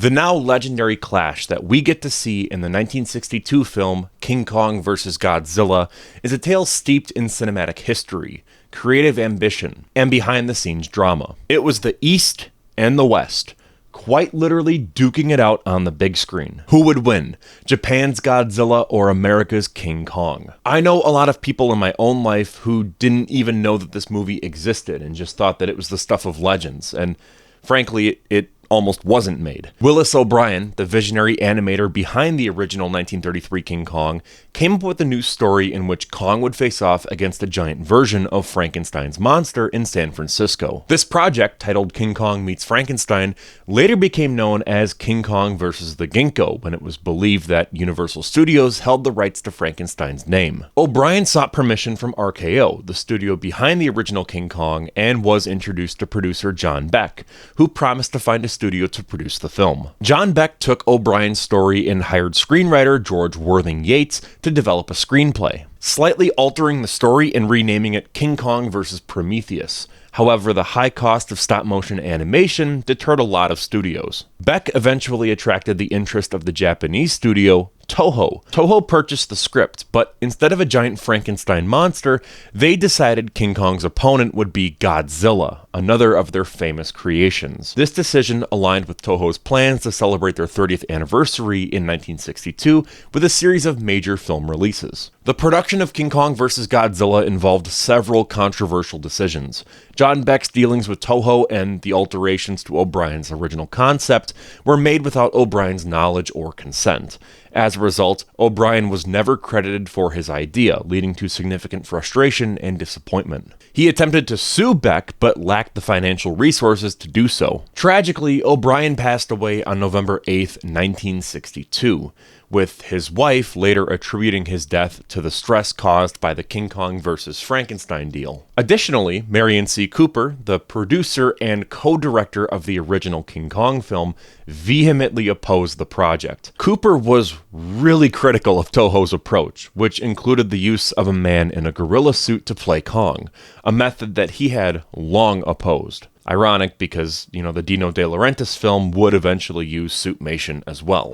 The now legendary clash that we get to see in the 1962 film King Kong vs. Godzilla is a tale steeped in cinematic history, creative ambition, and behind-the-scenes drama. It was the East and the West, quite literally duking it out on the big screen. Who would win, Japan's Godzilla or America's King Kong? I know a lot of people in my own life who didn't even know that this movie existed and just thought that it was the stuff of legends, and frankly, it almost wasn't made. Willis O'Brien, the visionary animator behind the original 1933 King Kong, came up with a new story in which Kong would face off against a giant version of Frankenstein's monster in San Francisco. This project, titled King Kong Meets Frankenstein, later became known as King Kong vs. the Ginkgo when it was believed that Universal Studios held the rights to Frankenstein's name. O'Brien sought permission from RKO, the studio behind the original King Kong, and was introduced to producer John Beck, who promised to find a studio to produce the film. John Beck took O'Brien's story and hired screenwriter George Worthing Yates to develop a screenplay, slightly altering the story and renaming it King Kong vs. Prometheus. However, the high cost of stop-motion animation deterred a lot of studios. Beck eventually attracted the interest of the Japanese studio Toho. Toho purchased the script, but instead of a giant Frankenstein monster, they decided King Kong's opponent would be Godzilla, another of their famous creations. This decision aligned with Toho's plans to celebrate their 30th anniversary in 1962 with a series of major film releases. The production of King Kong vs. Godzilla involved several controversial decisions. John Beck's dealings with Toho and the alterations to O'Brien's original concept were made without O'Brien's knowledge or consent. As a result, O'Brien was never credited for his idea, leading to significant frustration and disappointment. He attempted to sue Beck, but lacked the financial resources to do so. Tragically, O'Brien passed away on November 8, 1962, with his wife later attributing his death to the stress caused by the King Kong vs. Frankenstein deal. Additionally, Merian C. Cooper, the producer and co-director of the original King Kong film, vehemently opposed the project. Cooper was really critical of Toho's approach, which included the use of a man in a gorilla suit to play Kong, a method that he had long opposed. Ironic because, the Dino De Laurentiis film would eventually use suitmation as well.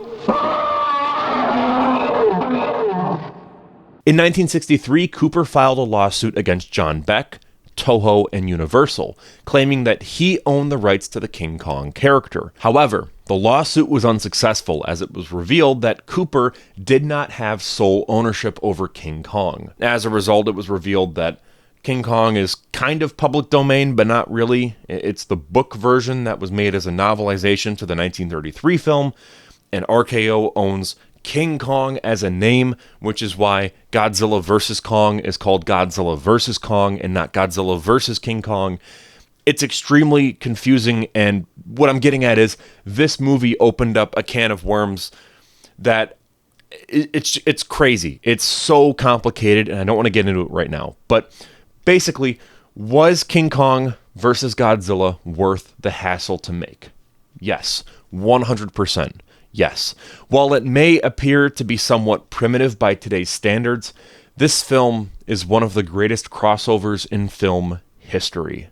In 1963, Cooper filed a lawsuit against John Beck, Toho, and Universal, claiming that he owned the rights to the King Kong character. However, the lawsuit was unsuccessful as it was revealed that Cooper did not have sole ownership over King Kong. As a result, it was revealed that King Kong is kind of public domain, but not really. It's the book version that was made as a novelization to the 1933 film, and RKO owns King Kong as a name, which is why Godzilla vs. Kong is called Godzilla vs. Kong and not Godzilla vs. King Kong. It's extremely confusing, and what I'm getting at is this movie opened up a can of worms that it's crazy. It's so complicated, and I don't want to get into it right now. But basically, was King Kong vs. Godzilla worth the hassle to make? Yes, 100%. Yes. While it may appear to be somewhat primitive by today's standards, this film is one of the greatest crossovers in film history.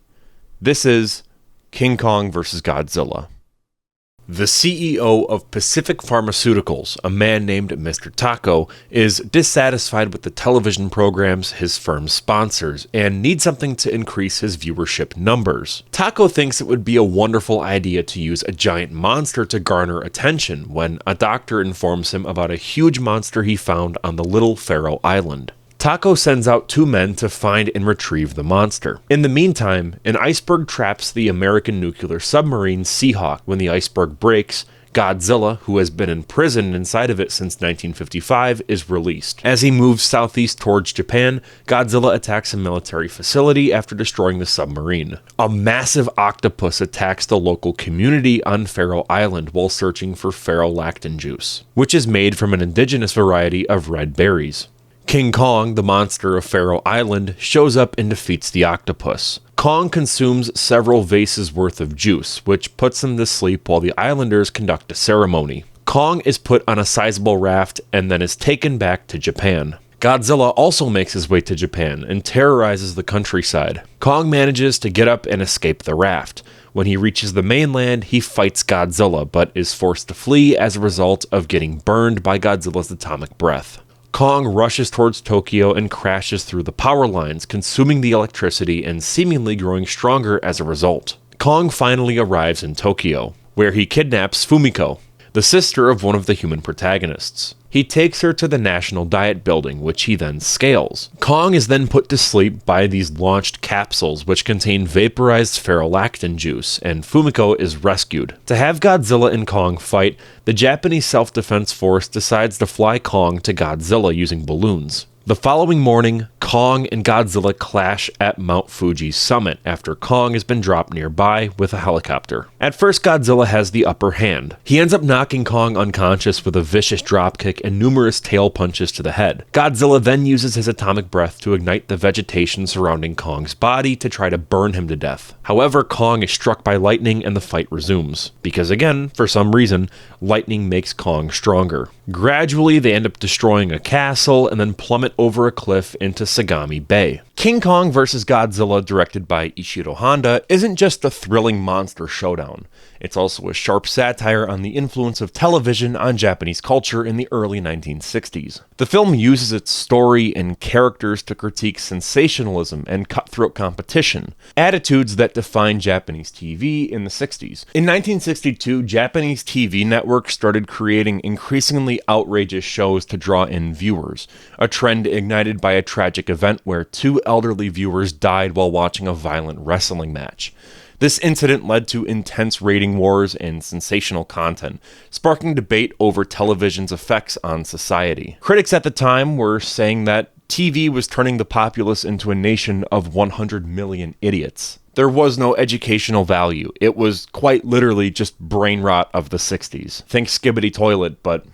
This is King Kong vs. Godzilla. The CEO of Pacific Pharmaceuticals, a man named Mr. Taco, is dissatisfied with the television programs his firm sponsors and needs something to increase his viewership numbers. Taco thinks it would be a wonderful idea to use a giant monster to garner attention when a doctor informs him about a huge monster he found on the little Faroe Island. Taco sends out two men to find and retrieve the monster. In the meantime, an iceberg traps the American nuclear submarine Seahawk. When the iceberg breaks, Godzilla, who has been imprisoned inside of it since 1955, is released. As he moves southeast towards Japan, Godzilla attacks a military facility after destroying the submarine. A massive octopus attacks the local community on Faroe Island while searching for ferrolactin juice, which is made from an indigenous variety of red berries. King Kong, the monster of Faroe Island, shows up and defeats the octopus. Kong consumes several vases worth of juice, which puts him to sleep while the islanders conduct a ceremony. Kong is put on a sizable raft and then is taken back to Japan. Godzilla also makes his way to Japan and terrorizes the countryside. Kong manages to get up and escape the raft. When he reaches the mainland, he fights Godzilla, but is forced to flee as a result of getting burned by Godzilla's atomic breath. Kong rushes towards Tokyo and crashes through the power lines, consuming the electricity and seemingly growing stronger as a result. Kong finally arrives in Tokyo, where he kidnaps Fumiko, the sister of one of the human protagonists. He takes her to the National Diet Building, which he then scales. Kong is then put to sleep by these launched capsules, which contain vaporized ferrolactin juice, and Fumiko is rescued. To have Godzilla and Kong fight, the Japanese Self-Defense Force decides to fly Kong to Godzilla using balloons. The following morning, Kong and Godzilla clash at Mount Fuji's summit after Kong has been dropped nearby with a helicopter. At first, Godzilla has the upper hand. He ends up knocking Kong unconscious with a vicious dropkick and numerous tail punches to the head. Godzilla then uses his atomic breath to ignite the vegetation surrounding Kong's body to try to burn him to death. However, Kong is struck by lightning and the fight resumes. Because again, for some reason, lightning makes Kong stronger. Gradually, they end up destroying a castle and then plummet over a cliff into Sagami Bay. King Kong vs. Godzilla, directed by Ishiro Honda, isn't just a thrilling monster showdown. It's also a sharp satire on the influence of television on Japanese culture in the early 1960s. The film uses its story and characters to critique sensationalism and cutthroat competition, attitudes that defined Japanese TV in the 60s. In 1962, Japanese TV networks started creating increasingly outrageous shows to draw in viewers, a trend ignited by a tragic event where two elderly viewers died while watching a violent wrestling match. This incident led to intense rating wars and sensational content, sparking debate over television's effects on society. Critics at the time were saying that TV was turning the populace into a nation of 100 million idiots. There was no educational value. It was quite literally just brain rot of the 60s. Think Skibbity Toilet, but,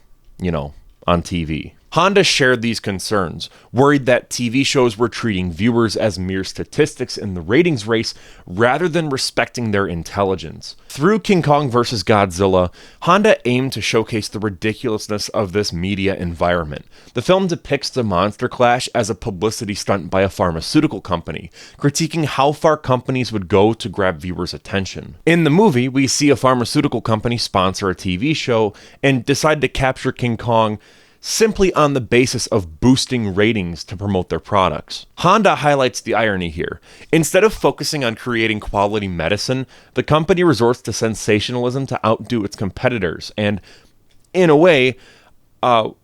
on TV. Honda shared these concerns, worried that TV shows were treating viewers as mere statistics in the ratings race rather than respecting their intelligence. Through King Kong vs. Godzilla, Honda aimed to showcase the ridiculousness of this media environment. The film depicts the monster clash as a publicity stunt by a pharmaceutical company, critiquing how far companies would go to grab viewers' attention. In the movie, we see a pharmaceutical company sponsor a TV show and decide to capture King Kong simply on the basis of boosting ratings to promote their products. Honda highlights the irony here. Instead of focusing on creating quality medicine, the company resorts to sensationalism to outdo its competitors and, in a way,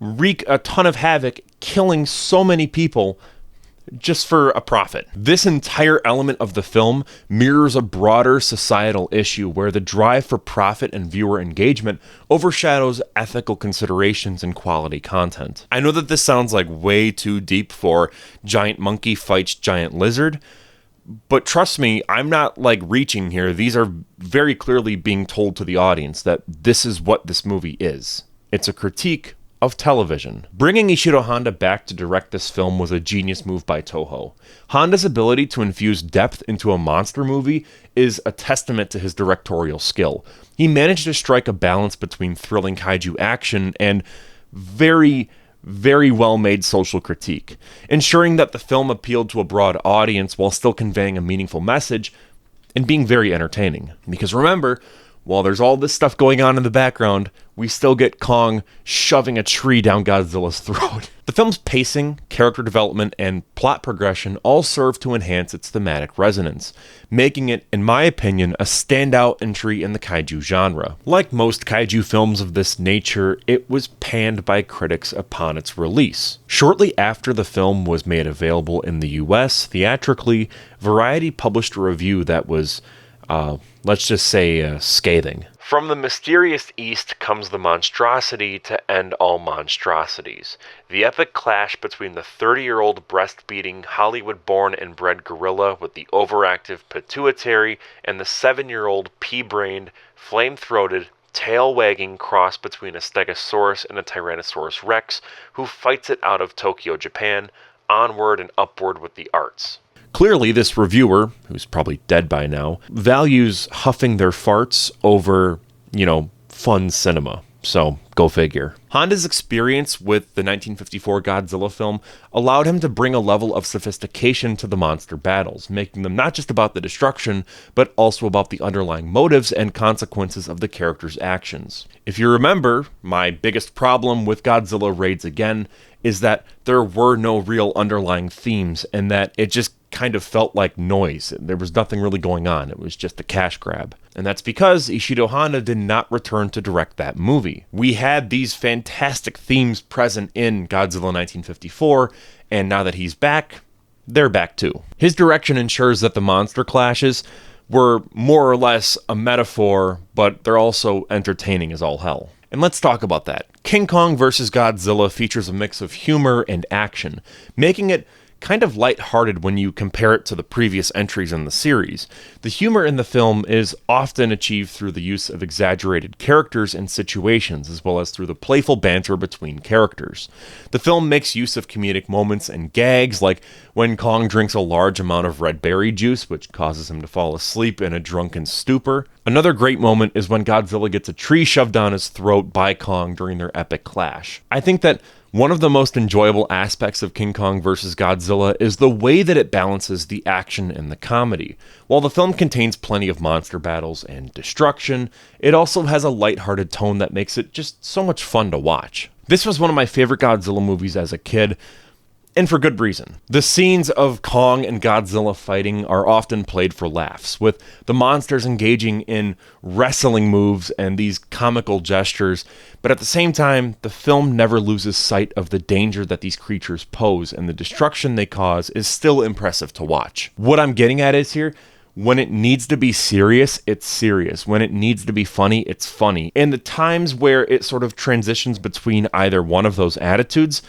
wreak a ton of havoc, killing so many people just for a profit. This entire element of the film mirrors a broader societal issue where the drive for profit and viewer engagement overshadows ethical considerations and quality content. I know that this sounds like way too deep for giant monkey fights giant lizard, but trust me, I'm not reaching here. These are very clearly being told to the audience that this is what this movie is. It's a critique of television. Bringing Ishiro Honda back to direct this film was a genius move by Toho. Honda's ability to infuse depth into a monster movie is a testament to his directorial skill. He managed to strike a balance between thrilling kaiju action and very well-made social critique, ensuring that the film appealed to a broad audience while still conveying a meaningful message and being very entertaining. Because remember, while there's all this stuff going on in the background, we still get Kong shoving a tree down Godzilla's throat. The film's pacing, character development, and plot progression all serve to enhance its thematic resonance, making it, in my opinion, a standout entry in the kaiju genre. Like most kaiju films of this nature, it was panned by critics upon its release. Shortly after the film was made available in the US theatrically, Variety published a review that was let's just say scathing. From the mysterious east comes the monstrosity to end all monstrosities. The epic clash between the 30-year-old breast-beating, Hollywood-born and bred gorilla with the overactive pituitary and the 7-year-old pea-brained, flame-throated, tail-wagging cross between a Stegosaurus and a Tyrannosaurus Rex who fights it out of Tokyo, Japan, onward and upward with the arts. Clearly, this reviewer, who's probably dead by now, values huffing their farts over, fun cinema. So, go figure. Honda's experience with the 1954 Godzilla film allowed him to bring a level of sophistication to the monster battles, making them not just about the destruction, but also about the underlying motives and consequences of the characters' actions. If you remember, my biggest problem with Godzilla Raids Again is that there were no real underlying themes, and that it just kind of felt like noise. There was nothing really going on. It was just a cash grab. And that's because Ishido Honda did not return to direct that movie. We had these fantastic themes present in Godzilla 1954, and now that he's back, they're back too. His direction ensures that the monster clashes were more or less a metaphor, but they're also entertaining as all hell. And let's talk about that. King Kong vs. Godzilla features a mix of humor and action, making it kind of lighthearted when you compare it to the previous entries in the series. The humor in the film is often achieved through the use of exaggerated characters and situations, as well as through the playful banter between characters. The film makes use of comedic moments and gags, like when Kong drinks a large amount of red berry juice, which causes him to fall asleep in a drunken stupor. Another great moment is when Godzilla gets a tree shoved down his throat by Kong during their epic clash. I think that one of the most enjoyable aspects of King Kong vs. Godzilla is the way that it balances the action and the comedy. While the film contains plenty of monster battles and destruction, it also has a lighthearted tone that makes it just so much fun to watch. This was one of my favorite Godzilla movies as a kid, and for good reason. The scenes of Kong and Godzilla fighting are often played for laughs, with the monsters engaging in wrestling moves and these comical gestures, but at the same time, the film never loses sight of the danger that these creatures pose, and the destruction they cause is still impressive to watch. What I'm getting at is here, when it needs to be serious, it's serious. When it needs to be funny, it's funny. And the times where it sort of transitions between either one of those attitudes,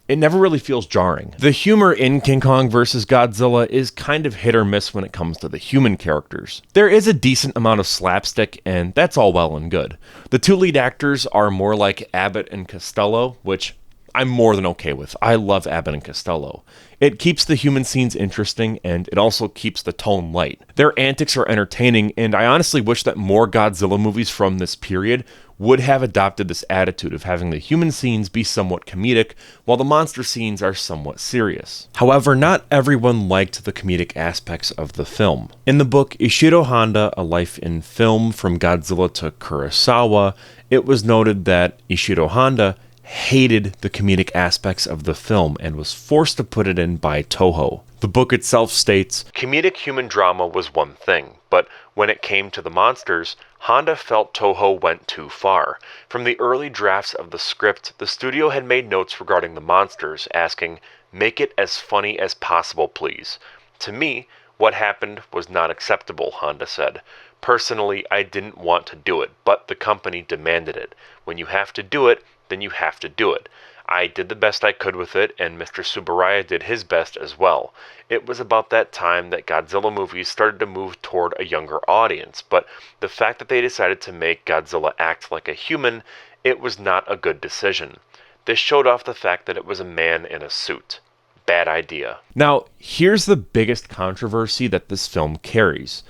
it never really feels jarring. The humor in King Kong vs. Godzilla is kind of hit or miss when it comes to the human characters. There is a decent amount of slapstick, and that's all well and good. The two lead actors are more like Abbott and Costello, which I'm more than okay with. I love Abbott and Costello. It keeps the human scenes interesting, and it also keeps the tone light. Their antics are entertaining, and I honestly wish that more Godzilla movies from this period would have adopted this attitude of having the human scenes be somewhat comedic, while the monster scenes are somewhat serious. However, not everyone liked the comedic aspects of the film. In the book Ishido Honda, A Life in Film From Godzilla to Kurosawa, it was noted that Ishido Honda hated the comedic aspects of the film and was forced to put it in by Toho. The book itself states, "Comedic human drama was one thing, but when it came to the monsters, Honda felt Toho went too far. From the early drafts of the script, the studio had made notes regarding the monsters, asking, 'Make it as funny as possible, please.' To me, what happened was not acceptable," Honda said. "Personally, I didn't want to do it, but the company demanded it. When you have to do it, then you have to do it. I did the best I could with it, and Mr. Tsuburaya did his best as well. It was about that time that Godzilla movies started to move toward a younger audience, but the fact that they decided to make Godzilla act like a human, it was not a good decision. This showed off the fact that it was a man in a suit. Bad idea." Now, here's the biggest controversy that this film carries,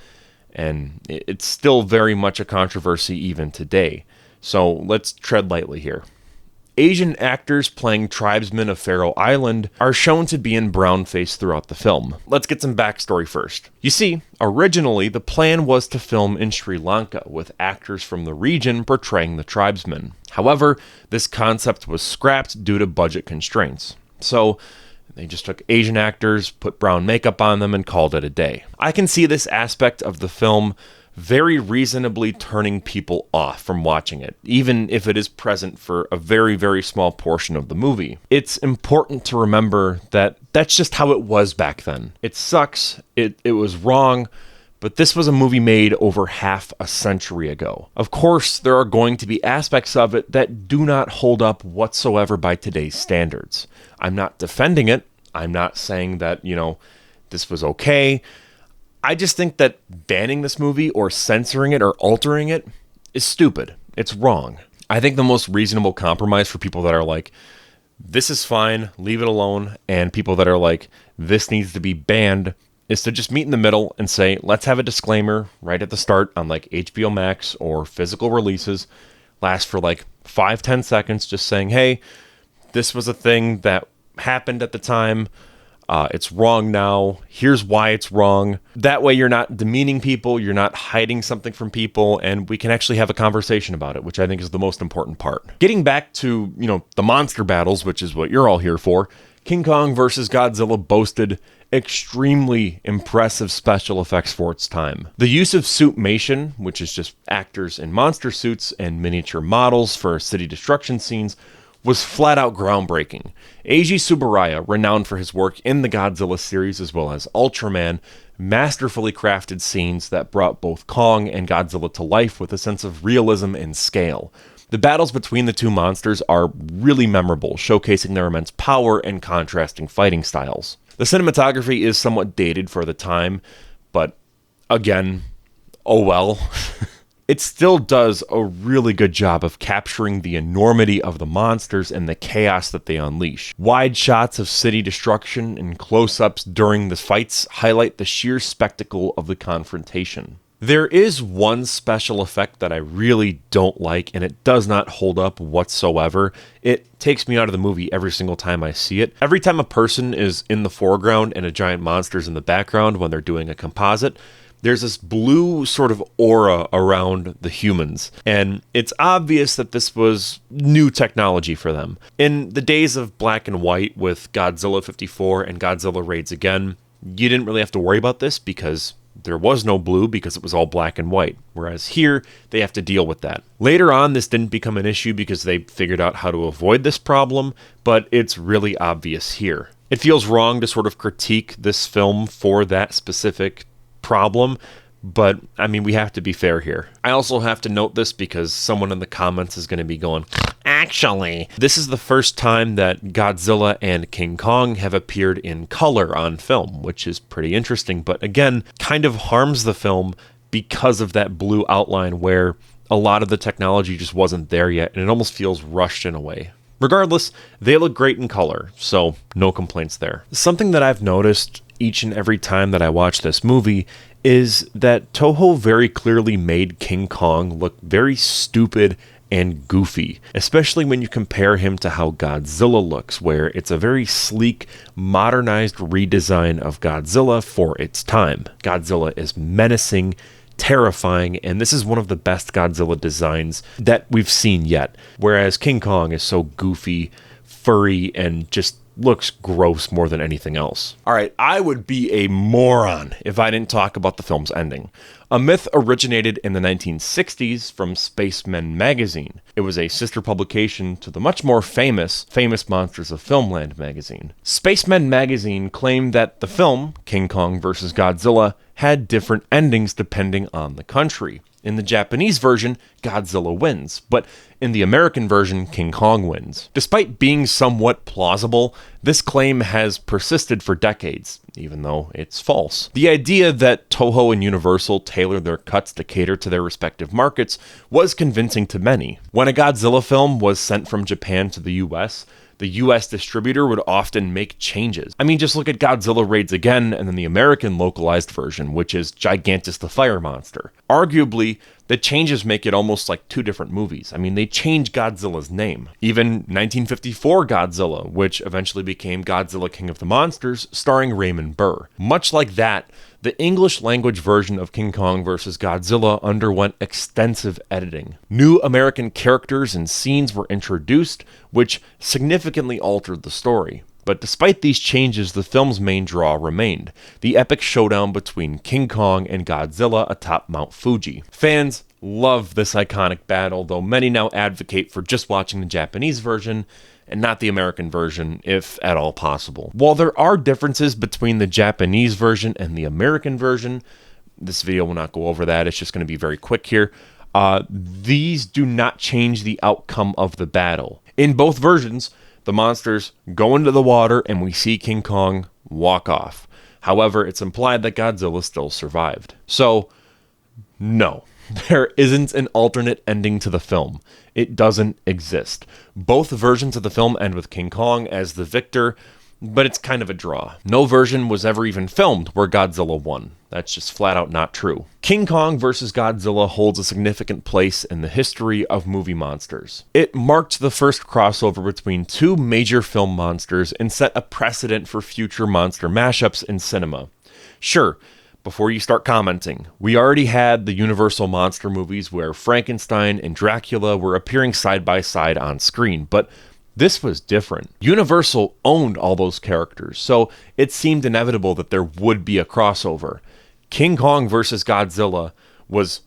and it's still very much a controversy even today, so let's tread lightly here. Asian actors playing tribesmen of Faroe Island are shown to be in brownface throughout the film. Let's get some backstory first. You see, originally the plan was to film in Sri Lanka with actors from the region portraying the tribesmen. However, this concept was scrapped due to budget constraints. So they just took Asian actors, put brown makeup on them, and called it a day. I can see this aspect of the film very reasonably turning people off from watching it, even if it is present for a very, very small portion of the movie. It's important to remember that that's just how it was back then. It sucks, it was wrong, but this was a movie made over half a century ago. Of course, there are going to be aspects of it that do not hold up whatsoever by today's standards. I'm not defending it. I'm not saying that, this was okay. I just think that banning this movie or censoring it or altering it is stupid. It's wrong. I think the most reasonable compromise for people that are like, this is fine, leave it alone, and people that are like, this needs to be banned, is to just meet in the middle and say, let's have a disclaimer right at the start on like HBO Max or physical releases, last for like 5-10 seconds just saying, hey, this was a thing that happened at the time. It's wrong now. Here's why it's wrong. That way you're not demeaning people, you're not hiding something from people, and we can actually have a conversation about it, which I think is the most important part. Getting back to, the monster battles, which is what you're all here for, King Kong versus Godzilla boasted extremely impressive special effects for its time. The use of suitmation, which is just actors in monster suits and miniature models for city destruction scenes, was flat out groundbreaking. Eiji Tsuburaya, renowned for his work in the Godzilla series as well as Ultraman, masterfully crafted scenes that brought both Kong and Godzilla to life with a sense of realism and scale. The battles between the two monsters are really memorable, showcasing their immense power and contrasting fighting styles. The cinematography is somewhat dated for the time, but again, oh well. It still does a really good job of capturing the enormity of the monsters and the chaos that they unleash. Wide shots of city destruction and close-ups during the fights highlight the sheer spectacle of the confrontation. There is one special effect that I really don't like, and it does not hold up whatsoever. It takes me out of the movie every single time I see it. Every time a person is in the foreground and a giant monster's in the background when they're doing a composite, there's this blue sort of aura around the humans, and it's obvious that this was new technology for them. In the days of black and white with Godzilla 54 and Godzilla Raids Again, you didn't really have to worry about this because there was no blue because it was all black and white, whereas here they have to deal with that. Later on, this didn't become an issue because they figured out how to avoid this problem, but it's really obvious here. It feels wrong to sort of critique this film for that specific problem, but I mean, we have to be fair here. I also have to note this because someone in the comments is going to be going, actually, this is the first time that Godzilla and King Kong have appeared in color on film, which is pretty interesting, but again, kind of harms the film because of that blue outline where a lot of the technology just wasn't there yet, and it almost feels rushed in a way. Regardless, they look great in color, so no complaints there. Something that I've noticed each and every time that I watch this movie is that Toho very clearly made King Kong look very stupid and goofy, especially when you compare him to how Godzilla looks, where it's a very sleek, modernized redesign of Godzilla for its time. Godzilla is menacing, terrifying, and this is one of the best Godzilla designs that we've seen yet, whereas King Kong is so goofy, furry, and just looks gross more than anything else. Alright, I would be a moron if I didn't talk about the film's ending. A myth originated in the 1960s from Spacemen magazine. It was a sister publication to the much more famous Monsters of Filmland magazine. Spacemen magazine claimed that the film, King Kong vs. Godzilla, had different endings depending on the country. In the Japanese version, Godzilla wins, but in the American version, King Kong wins. Despite being somewhat plausible, this claim has persisted for decades, even though it's false. The idea that Toho and Universal tailored their cuts to cater to their respective markets was convincing to many. When a Godzilla film was sent from Japan to the US, the US distributor would often make changes. I mean, just look at Godzilla Raids Again and then the American localized version, which is Gigantus the Fire Monster. Arguably, the changes make it almost like two different movies. I mean, they change Godzilla's name. Even 1954 Godzilla, which eventually became Godzilla King of the Monsters, starring Raymond Burr. Much like that, the English language version of King Kong vs. Godzilla underwent extensive editing. New American characters and scenes were introduced, which significantly altered the story. But despite these changes, the film's main draw remained: the epic showdown between King Kong and Godzilla atop Mount Fuji. Fans love this iconic battle, though many now advocate for just watching the Japanese version and not the American version, if at all possible. While there are differences between the Japanese version and the American version, this video will not go over that, it's just going to be very quick here, these do not change the outcome of the battle. In both versions, the monsters go into the water and we see King Kong walk off. However, it's implied that Godzilla still survived. So, no. There isn't an alternate ending to the film. It doesn't exist. Both versions of the film end with King Kong as the victor, but it's kind of a draw. No version was ever even filmed where Godzilla won. That's just flat out not true. King Kong vs. Godzilla holds a significant place in the history of movie monsters. It marked the first crossover between two major film monsters and set a precedent for future monster mashups in cinema. Sure, before you start commenting, we already had the Universal monster movies where Frankenstein and Dracula were appearing side by side on screen, but this was different. Universal owned all those characters, so it seemed inevitable that there would be a crossover. King Kong vs. Godzilla was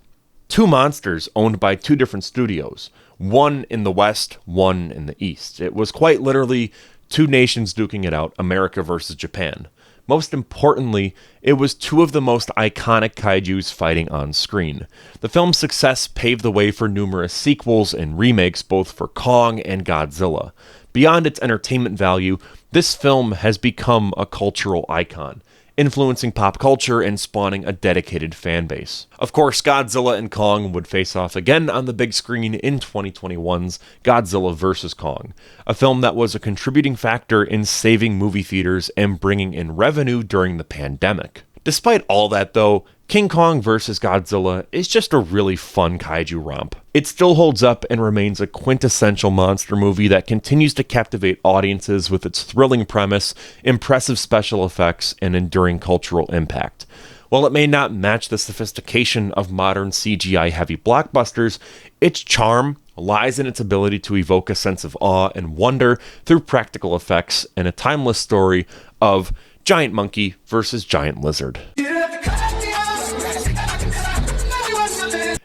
two monsters owned by two different studios, one in the West, one in the East. It was quite literally two nations duking it out, America versus Japan. Most importantly, it was two of the most iconic kaijus fighting on screen. The film's success paved the way for numerous sequels and remakes both for Kong and Godzilla. Beyond its entertainment value, this film has become a cultural icon, influencing pop culture and spawning a dedicated fan base. Of course, Godzilla and Kong would face off again on the big screen in 2021's Godzilla vs. Kong, a film that was a contributing factor in saving movie theaters and bringing in revenue during the pandemic. Despite all that though, King Kong vs. Godzilla is just a really fun kaiju romp. It still holds up and remains a quintessential monster movie that continues to captivate audiences with its thrilling premise, impressive special effects, and enduring cultural impact. While it may not match the sophistication of modern CGI-heavy blockbusters, its charm lies in its ability to evoke a sense of awe and wonder through practical effects and a timeless story of giant monkey versus giant lizard.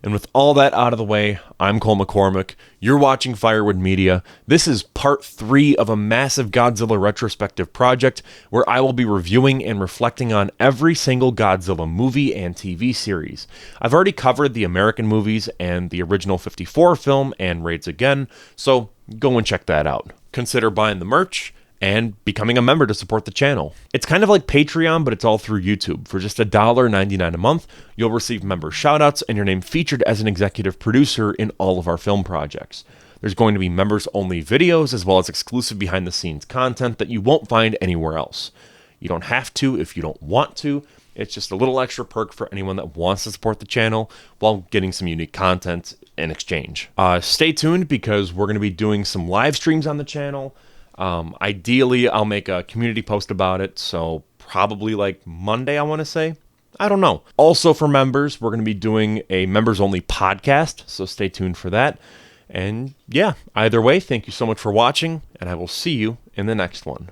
And with all that out of the way, I'm Cole McCormick. You're watching Firewood Media. This is part 3 of a massive Godzilla retrospective project where I will be reviewing and reflecting on every single Godzilla movie and TV series. I've already covered the American movies and the original 54 film and Raids Again, so go and check that out. Consider buying the merch and becoming a member to support the channel. It's kind of like Patreon, but it's all through YouTube. For just $1.99 a month, you'll receive member shoutouts and your name featured as an executive producer in all of our film projects. There's going to be members-only videos as well as exclusive behind-the-scenes content that you won't find anywhere else. You don't have to if you don't want to. It's just a little extra perk for anyone that wants to support the channel while getting some unique content in exchange. Stay tuned because we're going to be doing some live streams on the channel. Ideally, I'll make a community post about it, so probably like Monday, I want to say. I don't know. Also for members, we're going to be doing a members-only podcast, so stay tuned for that. And yeah, either way, thank you so much for watching, and I will see you in the next one.